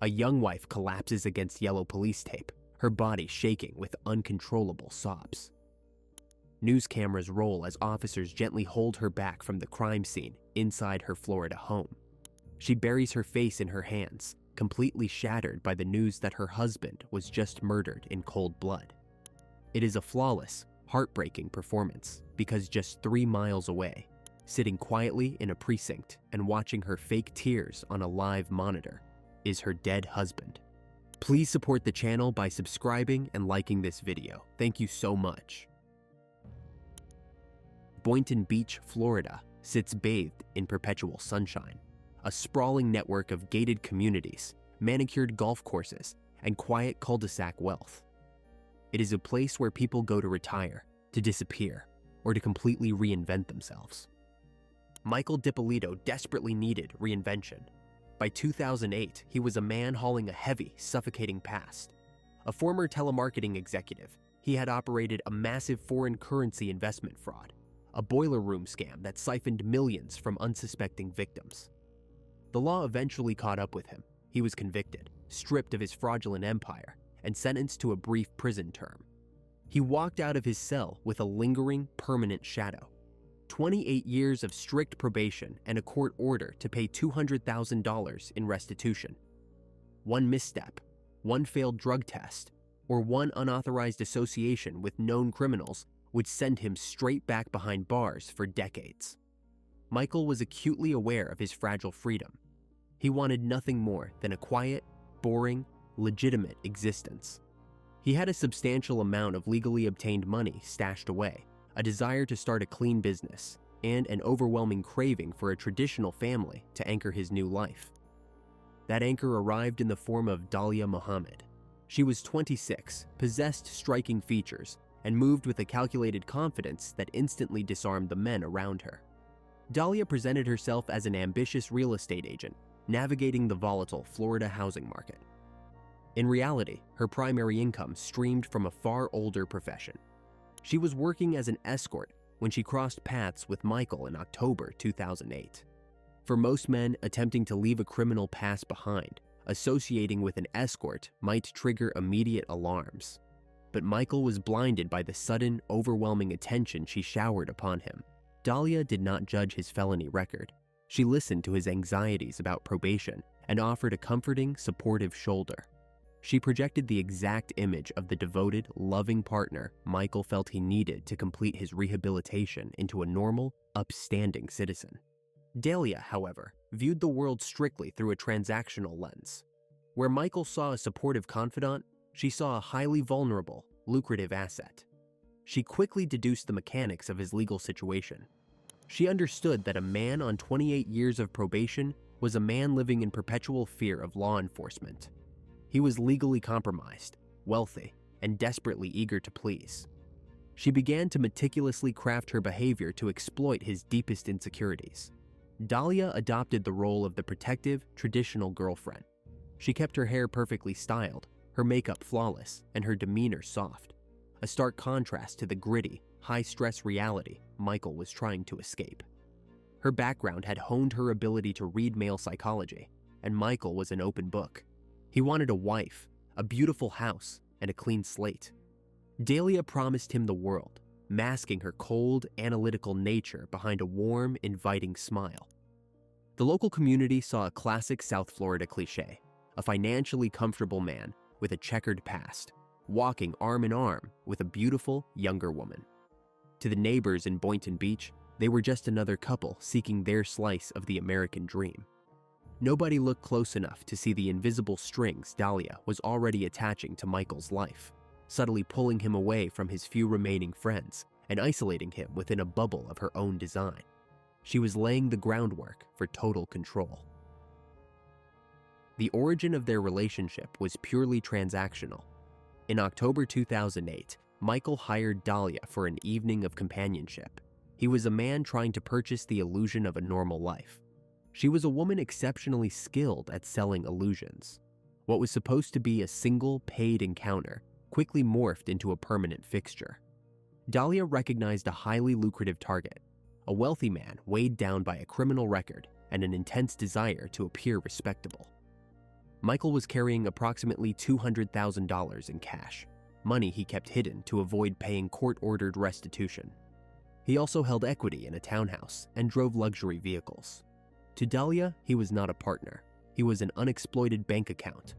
A young wife collapses against yellow police tape, her body shaking with uncontrollable sobs. News cameras roll as officers gently hold her back from the crime scene inside her Florida home. She buries her face in her hands, completely shattered by the news that her husband was just murdered in cold blood. It is a flawless, heartbreaking performance because just 3 miles away, sitting quietly in a precinct and watching her fake tears on a live monitor, is her dead husband. Please support the channel by subscribing and liking this video. Thank you so much. Boynton Beach, Florida, sits bathed in perpetual sunshine. A sprawling network of gated communities, manicured golf courses, and quiet cul-de-sac wealth. It is a place where people go to retire, to disappear, or to completely reinvent themselves. Michael Dippolito desperately needed reinvention. By 2008, he was a man hauling a heavy, suffocating past. A former telemarketing executive, he had operated a massive foreign currency investment fraud, a boiler room scam that siphoned millions from unsuspecting victims. The law eventually caught up with him. He was convicted, stripped of his fraudulent empire, and sentenced to a brief prison term. He walked out of his cell with a lingering, permanent shadow. 28 years of strict probation and a court order to pay $200,000 in restitution. One misstep, one failed drug test, or one unauthorized association with known criminals would send him straight back behind bars for decades. Michael was acutely aware of his fragile freedom. He wanted nothing more than a quiet, boring, legitimate existence. He had a substantial amount of legally obtained money stashed away, a desire to start a clean business, and an overwhelming craving for a traditional family to anchor his new life. That anchor arrived in the form of Dalia Muhammad. She was 26, possessed striking features, and moved with a calculated confidence that instantly disarmed the men around her. Dalia presented herself as an ambitious real estate agent, navigating the volatile Florida housing market. In reality, her primary income streamed from a far older profession. She was working as an escort when she crossed paths with Michael in October 2008. For most men attempting to leave a criminal past behind, associating with an escort might trigger immediate alarms. But Michael was blinded by the sudden, overwhelming attention she showered upon him. Dalia did not judge his felony record. She listened to his anxieties about probation and offered a comforting, supportive shoulder. She projected the exact image of the devoted, loving partner Michael felt he needed to complete his rehabilitation into a normal, upstanding citizen. Dalia, however, viewed the world strictly through a transactional lens. Where Michael saw a supportive confidant, she saw a highly vulnerable, lucrative asset. She quickly deduced the mechanics of his legal situation. She understood that a man on 28 years of probation was a man living in perpetual fear of law enforcement. He was legally compromised, wealthy, and desperately eager to please. She began to meticulously craft her behavior to exploit his deepest insecurities. Dalia adopted the role of the protective, traditional girlfriend. She kept her hair perfectly styled, her makeup flawless, and her demeanor soft, a stark contrast to the gritty, high-stress reality Michael was trying to escape. Her background had honed her ability to read male psychology, and Michael was an open book. He wanted a wife, a beautiful house, and a clean slate. Dalia promised him the world, masking her cold, analytical nature behind a warm, inviting smile. The local community saw a classic South Florida cliché, a financially comfortable man with a checkered past, walking arm in arm with a beautiful, younger woman. To the neighbors in Boynton Beach, they were just another couple seeking their slice of the American dream. Nobody looked close enough to see the invisible strings Dalia was already attaching to Michael's life, subtly pulling him away from his few remaining friends and isolating him within a bubble of her own design. She was laying the groundwork for total control. The origin of their relationship was purely transactional. In October 2008, Michael hired Dalia for an evening of companionship. He was a man trying to purchase the illusion of a normal life. She was a woman exceptionally skilled at selling illusions. What was supposed to be a single paid encounter quickly morphed into a permanent fixture. Dalia recognized a highly lucrative target, a wealthy man weighed down by a criminal record and an intense desire to appear respectable. Michael was carrying approximately $200,000 in cash, money he kept hidden to avoid paying court-ordered restitution. He also held equity in a townhouse and drove luxury vehicles. To Dalia, he was not a partner. He was an unexploited bank account.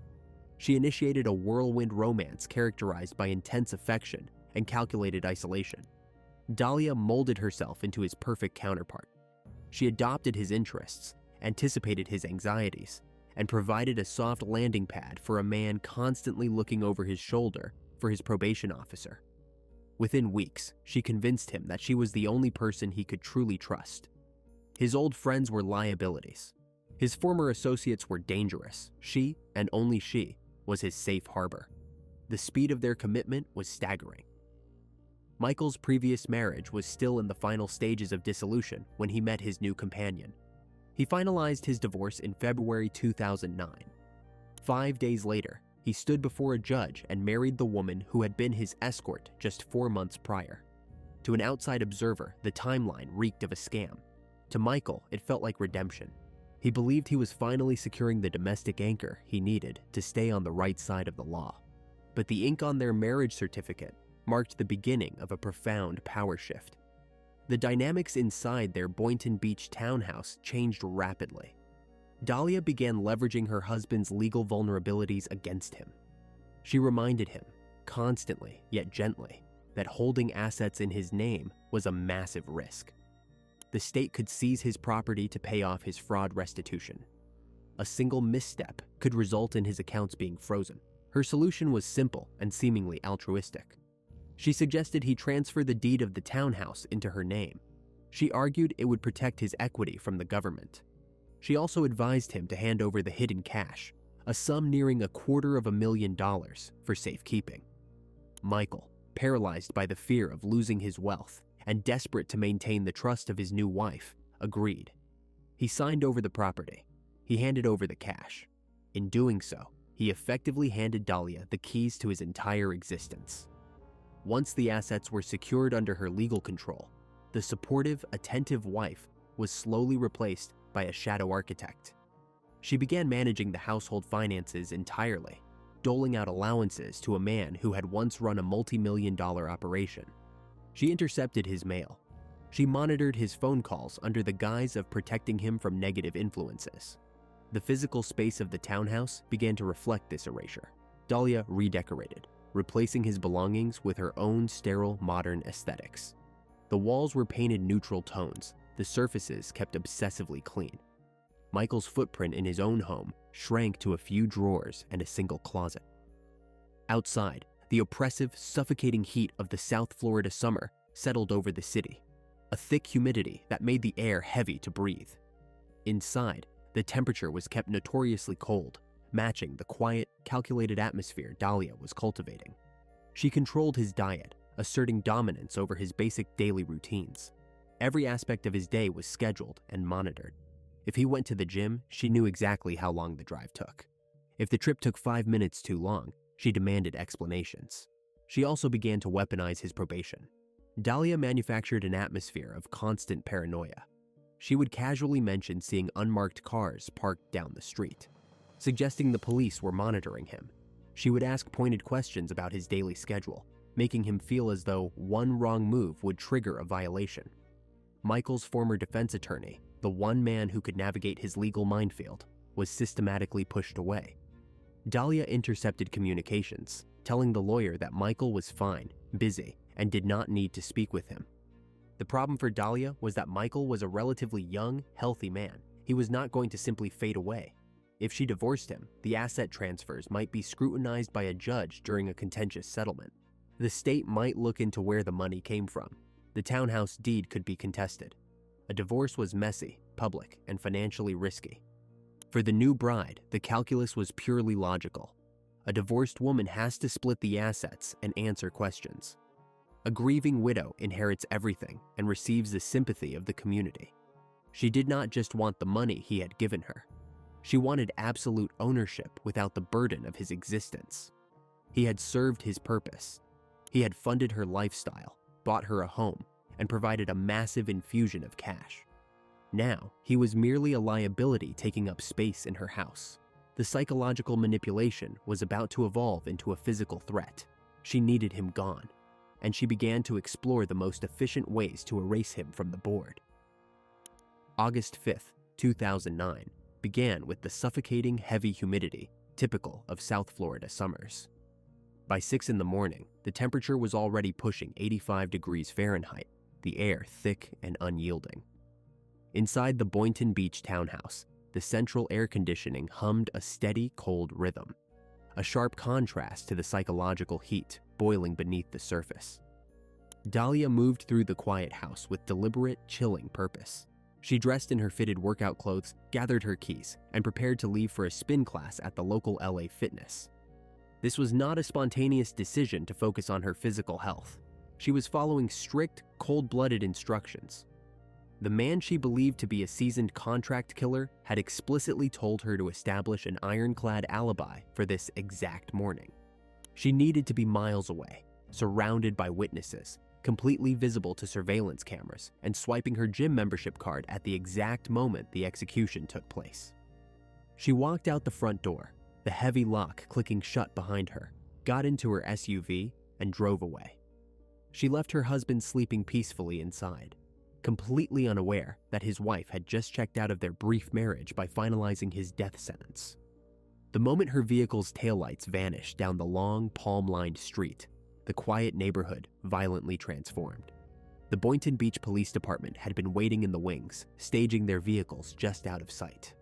She initiated a whirlwind romance characterized by intense affection and calculated isolation. Dalia molded herself into his perfect counterpart. She adopted his interests, anticipated his anxieties, and provided a soft landing pad for a man constantly looking over his shoulder for his probation officer. Within weeks, she convinced him that she was the only person he could truly trust. His old friends were liabilities. His former associates were dangerous. She, and only she, was his safe harbor. The speed of their commitment was staggering. Michael's previous marriage was still in the final stages of dissolution when he met his new companion. He finalized his divorce in February 2009. 5 days later, he stood before a judge and married the woman who had been his escort just 4 months prior. To an outside observer, the timeline reeked of a scam. To Michael, it felt like redemption. He believed he was finally securing the domestic anchor he needed to stay on the right side of the law. But the ink on their marriage certificate marked the beginning of a profound power shift. The dynamics inside their Boynton Beach townhouse changed rapidly. Dalia began leveraging her husband's legal vulnerabilities against him. She reminded him, constantly yet gently, that holding assets in his name was a massive risk. The state could seize his property to pay off his fraud restitution. A single misstep could result in his accounts being frozen. Her solution was simple and seemingly altruistic. She suggested he transfer the deed of the townhouse into her name. She argued it would protect his equity from the government. She also advised him to hand over the hidden cash, a sum nearing $250,000 for safekeeping. Michael, paralyzed by the fear of losing his wealth and desperate to maintain the trust of his new wife, agreed. He signed over the property. He handed over the cash. In doing so, he effectively handed Dalia the keys to his entire existence. Once the assets were secured under her legal control, the supportive, attentive wife was slowly replaced by a shadow architect. She began managing the household finances entirely, doling out allowances to a man who had once run a multi-million-dollar operation. She intercepted his mail. She monitored his phone calls under the guise of protecting him from negative influences. The physical space of the townhouse began to reflect this erasure. Dalia redecorated, replacing his belongings with her own sterile, modern aesthetics. The walls were painted neutral tones, the surfaces kept obsessively clean. Michael's footprint in his own home shrank to a few drawers and a single closet. Outside, the oppressive, suffocating heat of the South Florida summer settled over the city, a thick humidity that made the air heavy to breathe. Inside, the temperature was kept notoriously cold, matching the quiet, calculated atmosphere Dalia was cultivating. She controlled his diet, asserting dominance over his basic daily routines. Every aspect of his day was scheduled and monitored. If he went to the gym, she knew exactly how long the drive took. If the trip took 5 minutes too long, she demanded explanations. She also began to weaponize his probation. Dalia manufactured an atmosphere of constant paranoia. She would casually mention seeing unmarked cars parked down the street, suggesting the police were monitoring him. She would ask pointed questions about his daily schedule, making him feel as though one wrong move would trigger a violation. Michael's former defense attorney, the one man who could navigate his legal minefield, was systematically pushed away. Dalia intercepted communications, telling the lawyer that Michael was fine, busy, and did not need to speak with him. The problem for Dalia was that Michael was a relatively young, healthy man. He was not going to simply fade away. If she divorced him, the asset transfers might be scrutinized by a judge during a contentious settlement. The state might look into where the money came from. The townhouse deed could be contested. A divorce was messy, public, and financially risky. For the new bride, the calculus was purely logical. A divorced woman has to split the assets and answer questions. A grieving widow inherits everything and receives the sympathy of the community. She did not just want the money he had given her. She wanted absolute ownership without the burden of his existence. He had served his purpose. He had funded her lifestyle, bought her a home, and provided a massive infusion of cash. Now, he was merely a liability taking up space in her house. The psychological manipulation was about to evolve into a physical threat. She needed him gone, and she began to explore the most efficient ways to erase him from the board. August 5th, 2009, began with the suffocating heavy humidity typical of South Florida summers. By 6 in the morning, the temperature was already pushing 85 degrees Fahrenheit, the air thick and unyielding. Inside the Boynton Beach townhouse, the central air conditioning hummed a steady, cold rhythm, a sharp contrast to the psychological heat boiling beneath the surface. Dalia moved through the quiet house with deliberate, chilling purpose. She dressed in her fitted workout clothes, gathered her keys, and prepared to leave for a spin class at the local LA Fitness. This was not a spontaneous decision to focus on her physical health. She was following strict, cold-blooded instructions. The man she believed to be a seasoned contract killer had explicitly told her to establish an ironclad alibi for this exact morning. She needed to be miles away, surrounded by witnesses, completely visible to surveillance cameras, and swiping her gym membership card at the exact moment the execution took place. She walked out the front door, the heavy lock clicking shut behind her, got into her SUV, and drove away. She left her husband sleeping peacefully inside, completely unaware that his wife had just checked out of their brief marriage by finalizing his death sentence. The moment her vehicle's taillights vanished down the long, palm-lined street, the quiet neighborhood violently transformed. The Boynton Beach Police Department had been waiting in the wings, staging their vehicles just out of sight.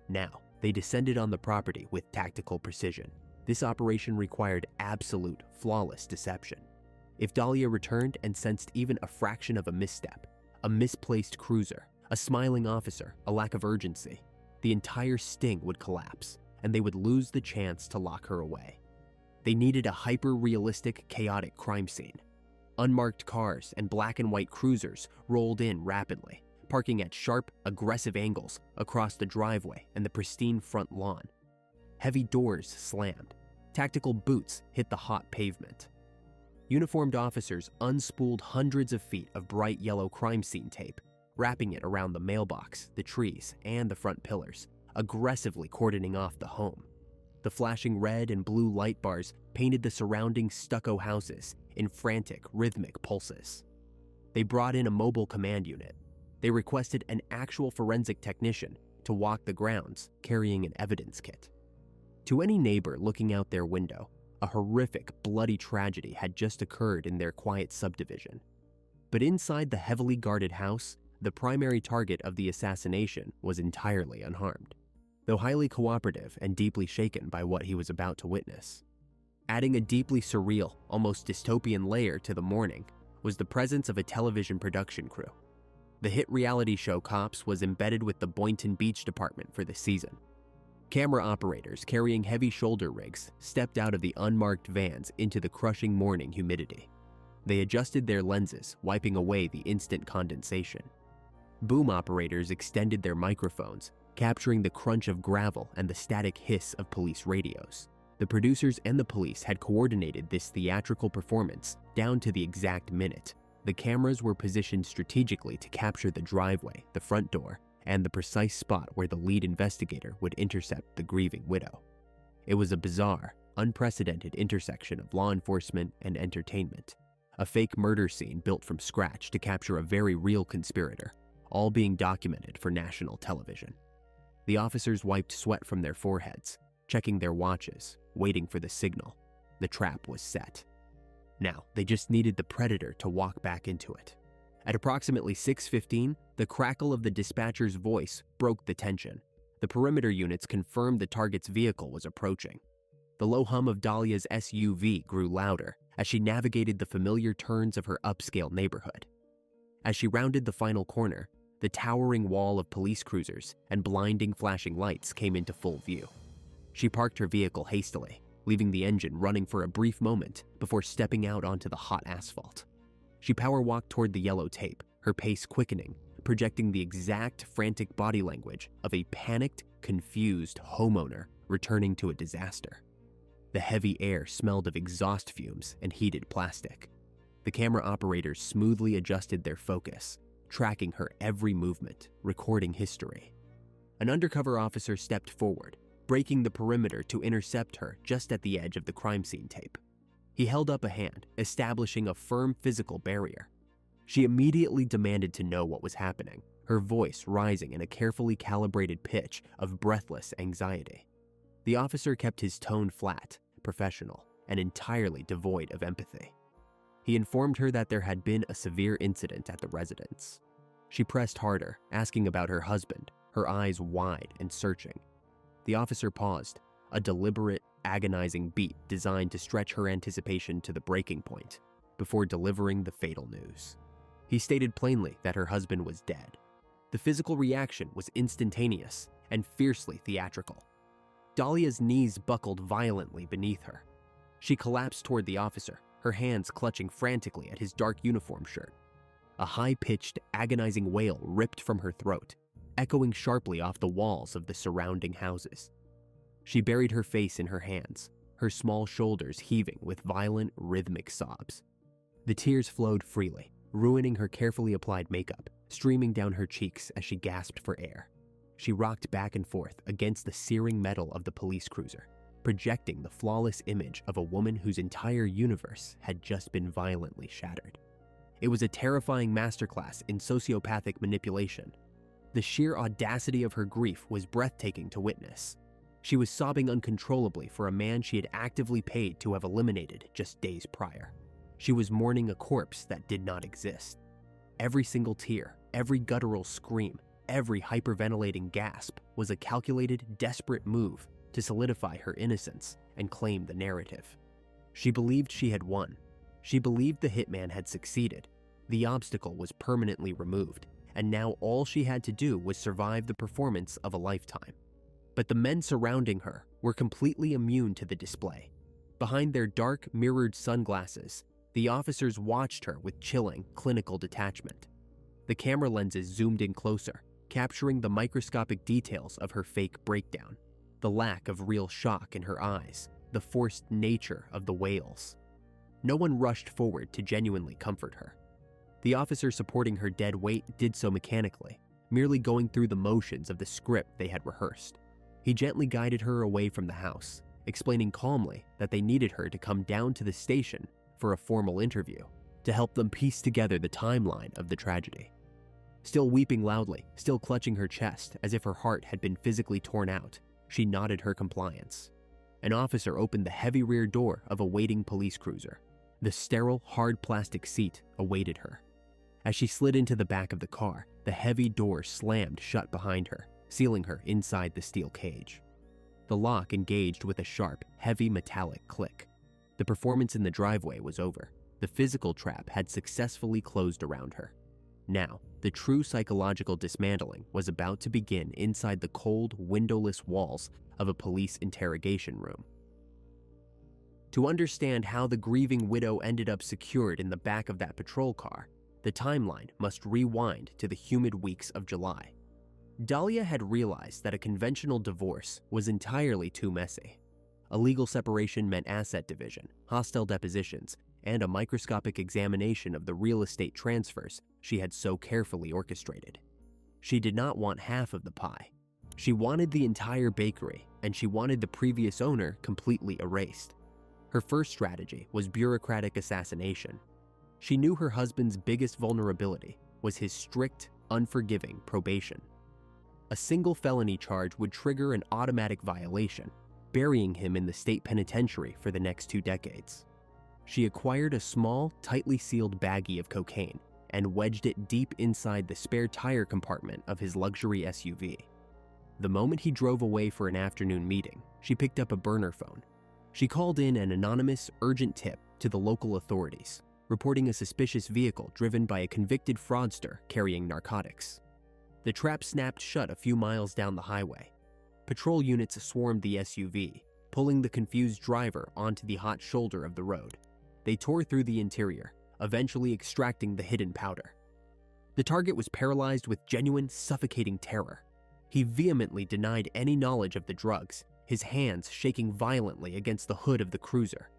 Now, they descended on the property with tactical precision. This operation required absolute, flawless deception. If Dalia returned and sensed even a fraction of a misstep, a misplaced cruiser, a smiling officer, a lack of urgency, the entire sting would collapse, and they would lose the chance to lock her away. They needed a hyper-realistic, chaotic crime scene. Unmarked cars and black and white cruisers rolled in rapidly, parking at sharp, aggressive angles across the driveway and the pristine front lawn. Heavy doors slammed. Tactical boots hit the hot pavement. Uniformed officers unspooled hundreds of feet of bright yellow crime scene tape, wrapping it around the mailbox, the trees, and the front pillars, aggressively cordoning off the home. The flashing red and blue light bars painted the surrounding stucco houses in frantic, rhythmic pulses. They brought in a mobile command unit. They requested an actual forensic technician to walk the grounds carrying an evidence kit. To any neighbor looking out their window, a horrific, bloody tragedy had just occurred in their quiet subdivision. But inside the heavily guarded house, the primary target of the assassination was entirely unharmed, though highly cooperative and deeply shaken by what he was about to witness. Adding a deeply surreal, almost dystopian layer to the morning was the presence of a television production crew. The hit reality show Cops was embedded with the Boynton Beach Department for the season. Camera operators carrying heavy shoulder rigs stepped out of the unmarked vans into the crushing morning humidity. They adjusted their lenses, wiping away the instant condensation. Boom operators extended their microphones, capturing the crunch of gravel and the static hiss of police radios. The producers and the police had coordinated this theatrical performance down to the exact minute. The cameras were positioned strategically to capture the driveway, the front door, and the precise spot where the lead investigator would intercept the grieving widow. It was a bizarre, unprecedented intersection of law enforcement and entertainment, a fake murder scene built from scratch to capture a very real conspirator, all being documented for national television. The officers wiped sweat from their foreheads, checking their watches, waiting for the signal. The trap was set. Now, they just needed the predator to walk back into it. At approximately 6:15, the crackle of the dispatcher's voice broke the tension. The perimeter units confirmed the target's vehicle was approaching. The low hum of Dalia's SUV grew louder as she navigated the familiar turns of her upscale neighborhood. As she rounded the final corner, the towering wall of police cruisers and blinding flashing lights came into full view. She parked her vehicle hastily, leaving the engine running for a brief moment before stepping out onto the hot asphalt. She power-walked toward the yellow tape, her pace quickening, projecting the exact frantic body language of a panicked, confused homeowner returning to a disaster. The heavy air smelled of exhaust fumes and heated plastic. The camera operators smoothly adjusted their focus, tracking her every movement, recording history. An undercover officer stepped forward, breaking the perimeter to intercept her just at the edge of the crime scene tape. He held up a hand, establishing a firm physical barrier. She immediately demanded to know what was happening, her voice rising in a carefully calibrated pitch of breathless anxiety. The officer kept his tone flat, professional, and entirely devoid of empathy. He informed her that there had been a severe incident at the residence. She pressed harder, asking about her husband, her eyes wide and searching. The officer paused, a deliberate, agonizing beat designed to stretch her anticipation to the breaking point, before delivering the fatal news. He stated plainly that her husband was dead. The physical reaction was instantaneous and fiercely theatrical. Dalia's knees buckled violently beneath her. She collapsed toward the officer, her hands clutching frantically at his dark uniform shirt. A high-pitched, agonizing wail ripped from her throat, echoing sharply off the walls of the surrounding houses. She buried her face in her hands, her small shoulders heaving with violent, rhythmic sobs. The tears flowed freely, ruining her carefully applied makeup, streaming down her cheeks as she gasped for air. She rocked back and forth against the searing metal of the police cruiser, projecting the flawless image of a woman whose entire universe had just been violently shattered. It was a terrifying masterclass in sociopathic manipulation. The sheer audacity of her grief was breathtaking to witness. She was sobbing uncontrollably for a man she had actively paid to have eliminated just days prior. She was mourning a corpse that did not exist. Every single tear, every guttural scream, every hyperventilating gasp was a calculated, desperate move to solidify her innocence and claim the narrative. She believed she had won. She believed the hitman had succeeded. The obstacle was permanently removed, and now all she had to do was survive the performance of a lifetime. But the men surrounding her were completely immune to the display. Behind their dark, mirrored sunglasses, the officers watched her with chilling, clinical detachment. The camera lenses zoomed in closer, capturing the microscopic details of her fake breakdown, the lack of real shock in her eyes, the forced nature of the wails. No one rushed forward to genuinely comfort her. The officer supporting her dead weight did so mechanically, merely going through the motions of the script they had rehearsed. He gently guided her away from the house, explaining calmly that they needed her to come down to the station for a formal interview to help them piece together the timeline of the tragedy. Still weeping loudly, still clutching her chest as if her heart had been physically torn out, she nodded her compliance. An officer opened the heavy rear door of a waiting police cruiser. The sterile, hard plastic seat awaited her. As she slid into the back of the car, the heavy door slammed shut behind her, sealing her inside the steel cage. The lock engaged with a sharp, heavy metallic click. The performance in the driveway was over. The physical trap had successfully closed around her. Now, the true psychological dismantling was about to begin inside the cold, windowless walls of a police interrogation room. To understand how the grieving widow ended up secured in the back of that patrol car, the timeline must rewind to the humid weeks of July. Dalia had realized that a conventional divorce was entirely too messy. A legal separation meant asset division, hostile depositions, and a microscopic examination of the real estate transfers she had so carefully orchestrated. She did not want half of the pie. She wanted the entire bakery, and she wanted the previous owner completely erased. Her first strategy was bureaucratic assassination. She knew her husband's biggest vulnerability was his strict, unforgiving probation. A single felony charge would trigger an automatic violation, burying him in the state penitentiary for the next 2 decades. She acquired a small, tightly sealed baggie of cocaine and wedged it deep inside the spare tire compartment of his luxury SUV. The moment he drove away for an afternoon meeting, she picked up a burner phone. She called in an anonymous, urgent tip to the local authorities, reporting a suspicious vehicle driven by a convicted fraudster carrying narcotics. The trap snapped shut a few miles down the highway. Patrol units swarmed the SUV, pulling the confused driver onto the hot shoulder of the road. They tore through the interior, eventually extracting the hidden powder. The target was paralyzed with genuine, suffocating terror. He vehemently denied any knowledge of the drugs, his hands shaking violently against the hood of the cruiser.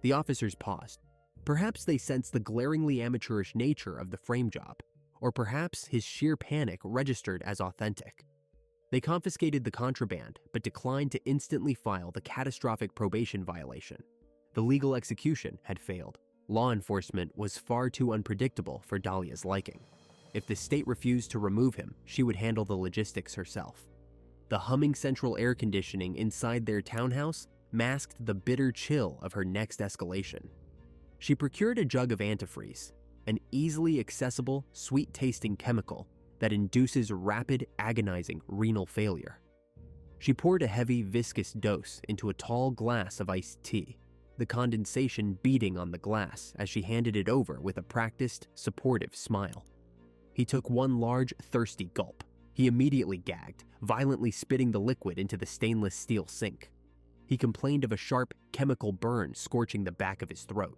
The officers paused. Perhaps they sensed the glaringly amateurish nature of the frame job, or perhaps his sheer panic registered as authentic. They confiscated the contraband but declined to instantly file the catastrophic probation violation. The legal execution had failed. Law enforcement was far too unpredictable for Dalia's liking. If the state refused to remove him, she would handle the logistics herself. The humming central air conditioning inside their townhouse masked the bitter chill of her next escalation. She procured a jug of antifreeze, an easily accessible, sweet-tasting chemical that induces rapid, agonizing renal failure. She poured a heavy, viscous dose into a tall glass of iced tea, the condensation beating on the glass as she handed it over with a practiced, supportive smile. He took one large, thirsty gulp. He immediately gagged, violently spitting the liquid into the stainless steel sink. He complained of a sharp, chemical burn scorching the back of his throat.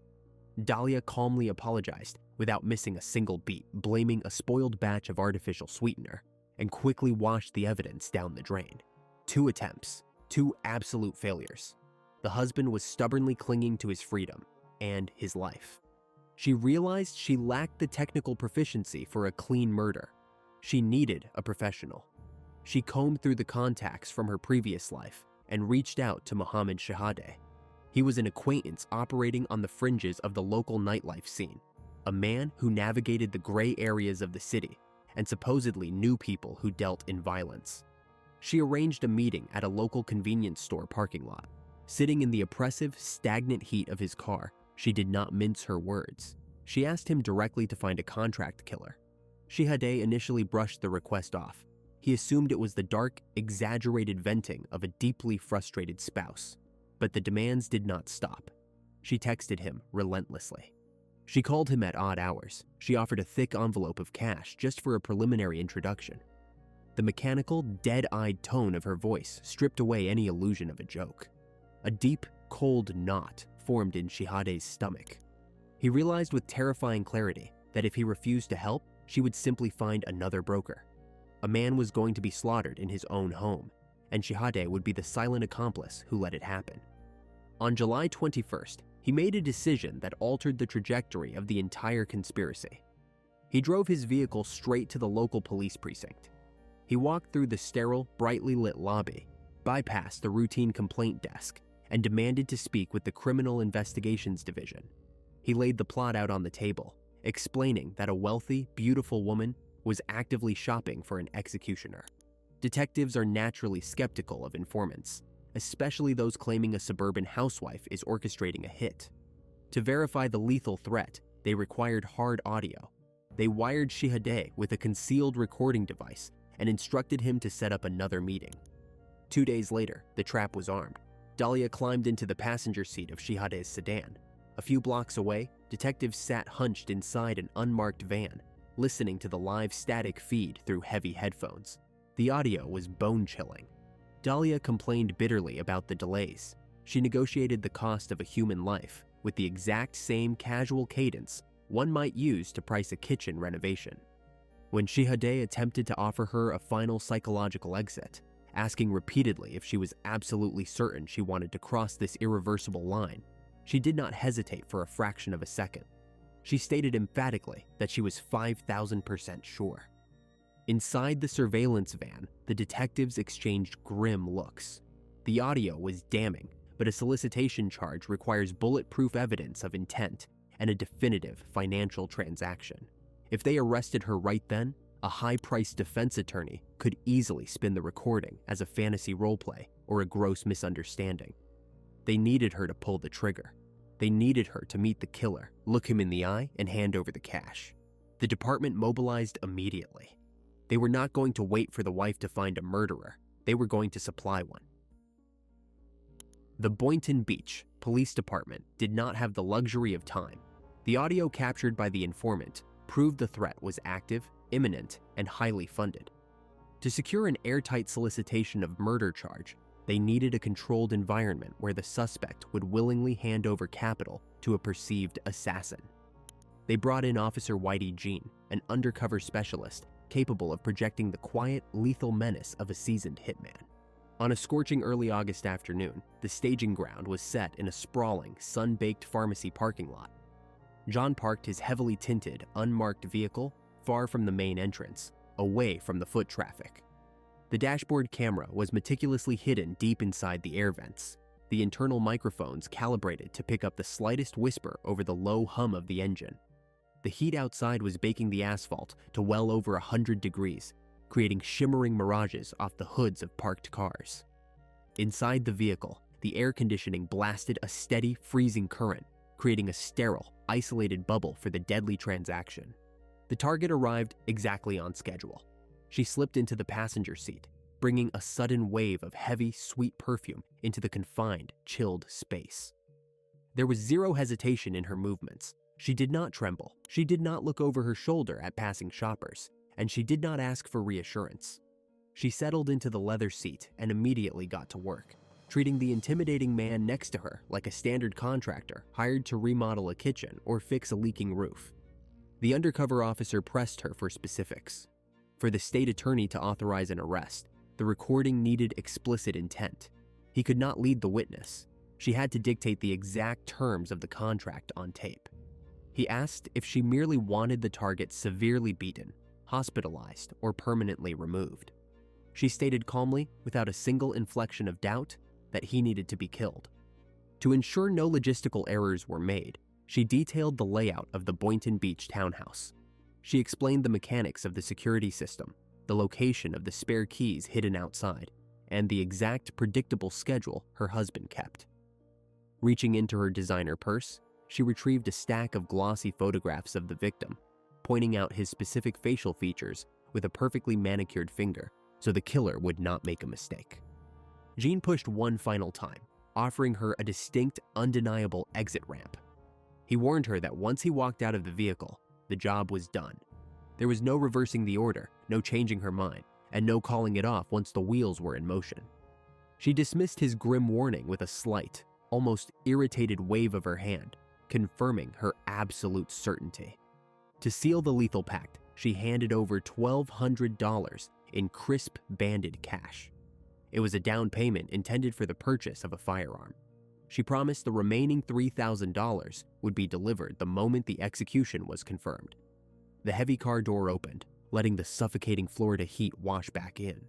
Dalia calmly apologized without missing a single beat, blaming a spoiled batch of artificial sweetener, and quickly washed the evidence down the drain. 2 attempts, 2 absolute failures. The husband was stubbornly clinging to his freedom and his life. She realized she lacked the technical proficiency for a clean murder. She needed a professional. She combed through the contacts from her previous life and reached out to Mohammed Shahadeh. He was an acquaintance operating on the fringes of the local nightlife scene, a man who navigated the gray areas of the city and supposedly knew people who dealt in violence. She arranged a meeting at a local convenience store parking lot. Sitting in the oppressive, stagnant heat of his car, she did not mince her words. She asked him directly to find a contract killer. Shahadeh initially brushed the request off. He assumed it was the dark, exaggerated venting of a deeply frustrated spouse. But the demands did not stop. She texted him relentlessly. She called him at odd hours. She offered a thick envelope of cash just for a preliminary introduction. The mechanical, dead-eyed tone of her voice stripped away any illusion of a joke. A deep, cold knot formed in Shahadeh's stomach. He realized with terrifying clarity that if he refused to help, she would simply find another broker. A man was going to be slaughtered in his own home, and Shahadeh would be the silent accomplice who let it happen. On July 21st, he made a decision that altered the trajectory of the entire conspiracy. He drove his vehicle straight to the local police precinct. He walked through the sterile, brightly lit lobby, bypassed the routine complaint desk, and demanded to speak with the Criminal Investigations Division. He laid the plot out on the table, explaining that a wealthy, beautiful woman was actively shopping for an executioner. Detectives are naturally skeptical of informants, especially those claiming a suburban housewife is orchestrating a hit. To verify the lethal threat, they required hard audio. They wired Shahadeh with a concealed recording device and instructed him to set up another meeting. 2 days later, the trap was armed. Dalia climbed into the passenger seat of Shahadeh's sedan. A few blocks away, detectives sat hunched inside an unmarked van, listening to the live static feed through heavy headphones. The audio was bone-chilling. Dalia complained bitterly about the delays. She negotiated the cost of a human life with the exact same casual cadence one might use to price a kitchen renovation. When Shahadeh attempted to offer her a final psychological exit, asking repeatedly if she was absolutely certain she wanted to cross this irreversible line, she did not hesitate for a fraction of a second. She stated emphatically that she was 5,000% sure. Inside the surveillance van, the detectives exchanged grim looks. The audio was damning, but a solicitation charge requires bulletproof evidence of intent and a definitive financial transaction. If they arrested her right then, a high-priced defense attorney could easily spin the recording as a fantasy roleplay or a gross misunderstanding. They needed her to pull the trigger. They needed her to meet the killer, look him in the eye, and hand over the cash. The department mobilized immediately. They were not going to wait for the wife to find a murderer. They were going to supply one. The Boynton Beach Police Department did not have the luxury of time. The audio captured by the informant proved the threat was active, imminent, and highly funded. To secure an airtight solicitation of murder charge, they needed a controlled environment where the suspect would willingly hand over capital to a perceived assassin. They brought in Officer Whitey Jean, an undercover specialist capable of projecting the quiet, lethal menace of a seasoned hitman. On a scorching early August afternoon, the staging ground was set in a sprawling, sun-baked pharmacy parking lot. John parked his heavily tinted, unmarked vehicle far from the main entrance, away from the foot traffic. The dashboard camera was meticulously hidden deep inside the air vents, the internal microphones calibrated to pick up the slightest whisper over the low hum of the engine. The heat outside was baking the asphalt to well over 100 degrees, creating shimmering mirages off the hoods of parked cars. Inside the vehicle, the air conditioning blasted a steady, freezing current, creating a sterile, isolated bubble for the deadly transaction. The target arrived exactly on schedule. She slipped into the passenger seat, bringing a sudden wave of heavy, sweet perfume into the confined, chilled space. There was zero hesitation in her movements. She did not tremble. She did not look over her shoulder at passing shoppers, and she did not ask for reassurance. She settled into the leather seat and immediately got to work, treating the intimidating man next to her like a standard contractor hired to remodel a kitchen or fix a leaking roof. The undercover officer pressed her for specifics. For the state attorney to authorize an arrest, the recording needed explicit intent. He could not lead the witness. She had to dictate the exact terms of the contract on tape. He asked if she merely wanted the target severely beaten, hospitalized, or permanently removed. She stated calmly, without a single inflection of doubt, that he needed to be killed. To ensure no logistical errors were made, she detailed the layout of the Boynton Beach townhouse. She explained the mechanics of the security system, the location of the spare keys hidden outside, and the exact predictable schedule her husband kept. Reaching into her designer purse, she retrieved a stack of glossy photographs of the victim, pointing out his specific facial features with a perfectly manicured finger so the killer would not make a mistake. Jean pushed one final time, offering her a distinct, undeniable exit ramp. He warned her that once he walked out of the vehicle, the job was done. There was no reversing the order, no changing her mind, and no calling it off once the wheels were in motion. She dismissed his grim warning with a slight, almost irritated wave of her hand, confirming her absolute certainty. To seal the lethal pact, she handed over $1,200 in crisp, banded cash. It was a down payment intended for the purchase of a firearm. She promised the remaining $3,000 would be delivered the moment the execution was confirmed. The heavy car door opened, letting the suffocating Florida heat wash back in.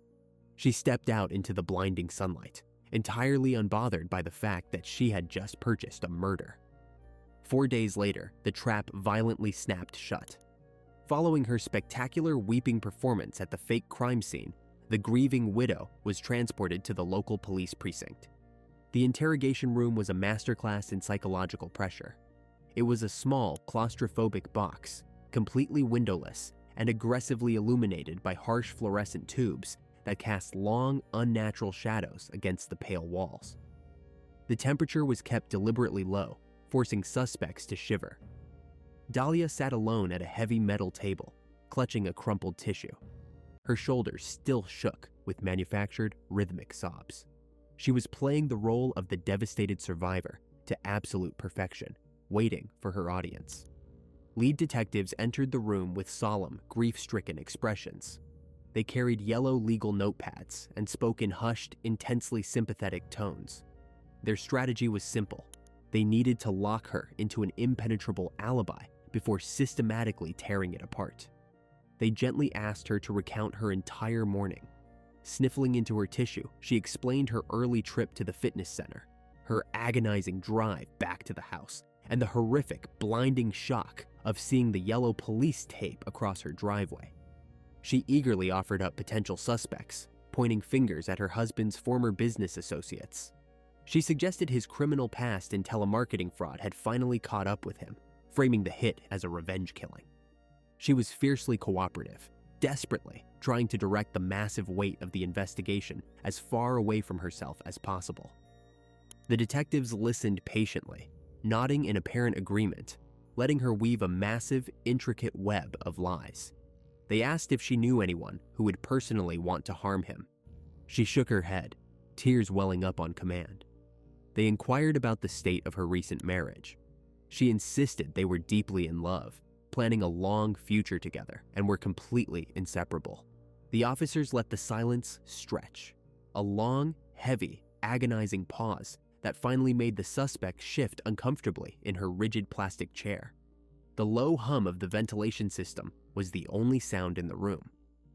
She stepped out into the blinding sunlight, entirely unbothered by the fact that she had just purchased a murder. 4 days later, the trap violently snapped shut. Following her spectacular weeping performance at the fake crime scene, the grieving widow was transported to the local police precinct. The interrogation room was a masterclass in psychological pressure. It was a small, claustrophobic box, completely windowless and aggressively illuminated by harsh fluorescent tubes that cast long, unnatural shadows against the pale walls. The temperature was kept deliberately low, forcing suspects to shiver. Dalia sat alone at a heavy metal table, clutching a crumpled tissue. Her shoulders still shook with manufactured, rhythmic sobs. She was playing the role of the devastated survivor to absolute perfection, waiting for her audience. Lead detectives entered the room with solemn, grief-stricken expressions. They carried yellow legal notepads and spoke in hushed, intensely sympathetic tones. Their strategy was simple. They needed to lock her into an impenetrable alibi before systematically tearing it apart. They gently asked her to recount her entire morning. Sniffling into her tissue, she explained her early trip to the fitness center, her agonizing drive back to the house, and the horrific, blinding shock of seeing the yellow police tape across her driveway. She eagerly offered up potential suspects, pointing fingers at her husband's former business associates. She suggested his criminal past in telemarketing fraud had finally caught up with him, framing the hit as a revenge killing. She was fiercely cooperative, desperately trying to direct the massive weight of the investigation as far away from herself as possible. The detectives listened patiently, nodding in apparent agreement, letting her weave a massive, intricate web of lies. They asked if she knew anyone who would personally want to harm him. She shook her head, tears welling up on command. They inquired about the state of her recent marriage. She insisted they were deeply in love, planning a long future together, and were completely inseparable. The officers let the silence stretch, a long, heavy, agonizing pause that finally made the suspect shift uncomfortably in her rigid plastic chair. The low hum of the ventilation system was the only sound in the room.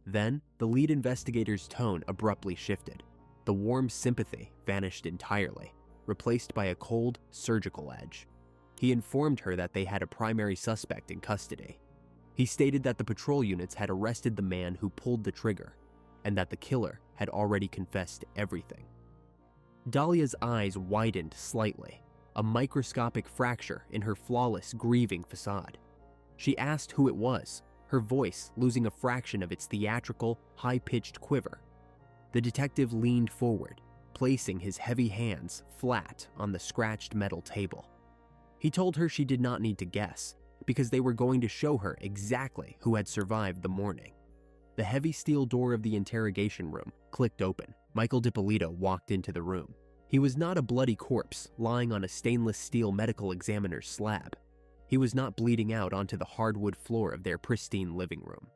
Then, the lead investigator's tone abruptly shifted. The warm sympathy vanished entirely, replaced by a cold, surgical edge. He informed her that they had a primary suspect in custody. He stated that the patrol units had arrested the man who pulled the trigger, and that the killer had already confessed everything. Dalia's eyes widened slightly, a microscopic fracture in her flawless, grieving facade. She asked who it was, her voice losing a fraction of its theatrical, high-pitched quiver. The detective leaned forward, placing his heavy hands flat on the scratched metal table. He told her she did not need to guess, because they were going to show her exactly who had survived the morning. The heavy steel door of the interrogation room clicked open. Michael Dippolito walked into the room. He was not a bloody corpse lying on a stainless steel medical examiner's slab. He was not bleeding out onto the hardwood floor of their pristine living room.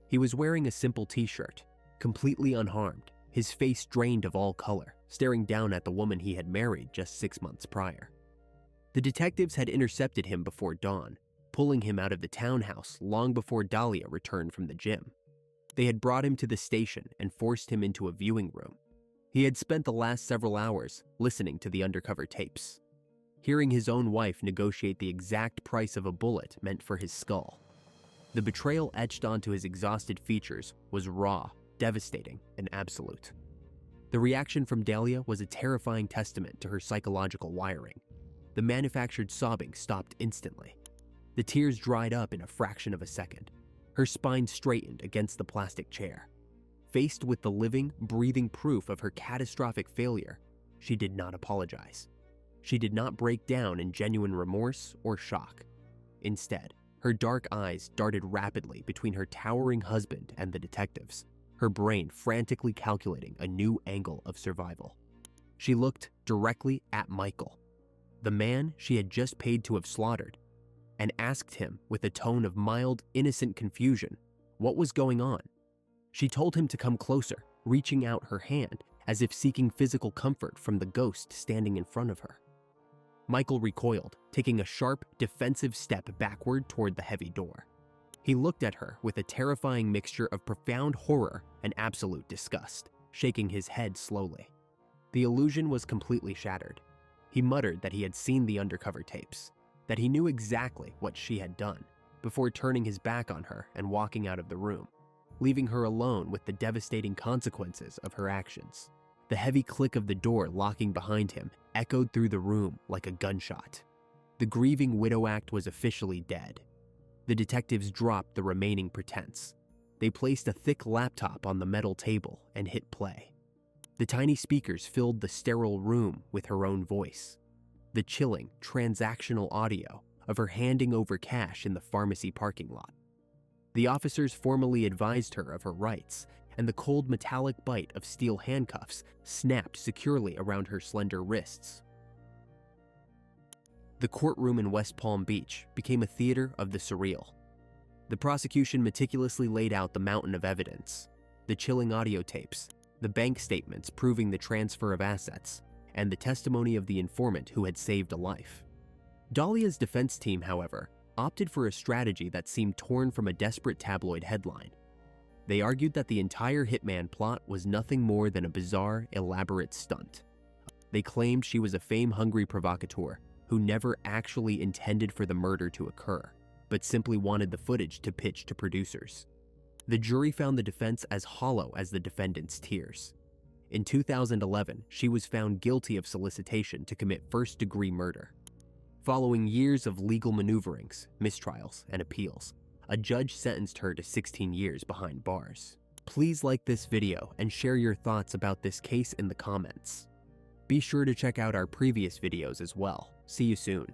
He was wearing a simple t-shirt, completely unharmed, his face drained of all color, staring down at the woman he had married just 6 months prior. The detectives had intercepted him before dawn, pulling him out of the townhouse long before Dalia returned from the gym. They had brought him to the station and forced him into a viewing room. He had spent the last several hours listening to the undercover tapes, hearing his own wife negotiate the exact price of a bullet meant for his skull. The betrayal etched onto his exhausted features was raw, devastating, and absolute. The reaction from Dalia was a terrifying testament to her psychological wiring. The manufactured sobbing stopped instantly. The tears dried up in a fraction of a second. Her spine straightened against the plastic chair. Faced with the living, breathing proof of her catastrophic failure, she did not apologize. She did not break down in genuine remorse or shock. Instead, her dark eyes darted rapidly between her towering husband and the detectives, her brain frantically calculating a new angle of survival. She looked directly at Michael, the man she had just paid to have slaughtered, and asked him with a tone of mild, innocent confusion what was going on. She told him to come closer, reaching out her hand as if seeking physical comfort from the ghost standing in front of her. Michael recoiled, taking a sharp, defensive step backward toward the heavy door. He looked at her with a terrifying mixture of profound horror and absolute disgust, shaking his head slowly. The illusion was completely shattered. He muttered that he had seen the undercover tapes, that he knew exactly what she had done, before turning his back on her and walking out of the room, leaving her alone with the devastating consequences of her actions. The heavy click of the door locking behind him echoed through the room like a gunshot. The grieving widow act was officially dead. The detectives dropped the remaining pretense. They placed a thick laptop on the metal table and hit play. The tiny speakers filled the sterile room with her own voice, the chilling, transactional audio of her handing over cash in the pharmacy parking lot. The officers formally advised her of her rights, and the cold metallic bite of steel handcuffs snapped securely around her slender wrists. The courtroom in West Palm Beach became a theater of the surreal. The prosecution meticulously laid out the mountain of evidence, the chilling audio tapes, the bank statements proving the transfer of assets, and the testimony of the informant who had saved a life. Dalia's defense team, however, opted for a strategy that seemed torn from a desperate tabloid headline. They argued that the entire hitman plot was nothing more than a bizarre, elaborate stunt. They claimed she was a fame-hungry provocateur who never actually intended for the murder to occur, but simply wanted the footage to pitch to producers. The jury found the defense as hollow as the defendant's tears. In 2011, she was found guilty of solicitation to commit first-degree murder. Following years of legal maneuverings, mistrials, and appeals, a judge sentenced her to 16 years behind bars. Please like this video and share your thoughts about this case in the comments. Be sure to check out our previous videos as well. See you soon.